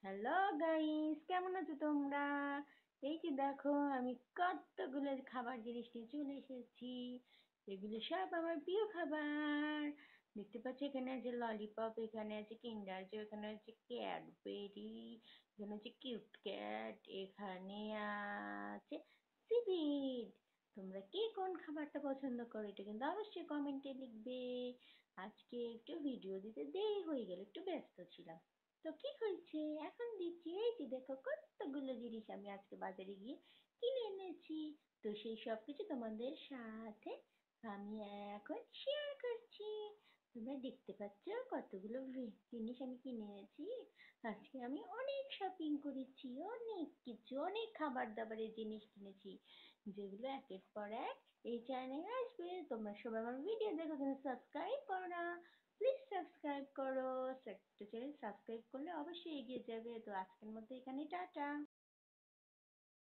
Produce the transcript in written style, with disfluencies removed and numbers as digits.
Hello guys, কেমন আছো তোমরা? এই যে দেখো, আমি কতগুলো খাবার জিনিস নিয়ে চলে এসেছি। এগুলো সব আমার প্রিয় খাবার। দেখতে পাচ্ছ, এখানে আছে ললিপপ, এখানে আছে কিন্ডার জয়, এখানে আছে ক্যাডবেরি, এখানে আছে কিটক্যাট, এখানে আছে সিভিড। তোমরা কে কোন খাবারটা পছন্দ করো এটা কিন্তু অবশ্যই কমেন্টে লিখবে। আজকে একটু ভিডিও দিতে দেরি হয়ে গেল, একটু ব্যস্ত ছিলাম। তো কি হয়েছে, এখন দিচ্ছি। এই যে দেখো, কতগুলো জিনিস আমি আজকে বাজারে গিয়ে কিনে এনেছি। তো সেই সব কিছু তোমাদের সাথে আমি এখন শেয়ার করছি। তোমরা দেখতে পাচ্ছ কতগুলো জিনিস আমি কিনে এনেছি। আজকে আমি অনেক শপিং করেছি, অনেক কিছু, অনেক খাবার দাবারের জিনিস কিনেছি, যেগুলো একের পর এক এই চ্যানেলে আসবে। তোমরা সবাই আমার ভিডিও দেখো কিন্তু সাবস্ক্রাইব করো না। প্লিজ সাবস্ক্রাইব করো। একটা চ্যানেল সাবস্ক্রাইব করলে অবশ্যই এগিয়ে যাবে। তো আজকের মতো এখানে টাটা।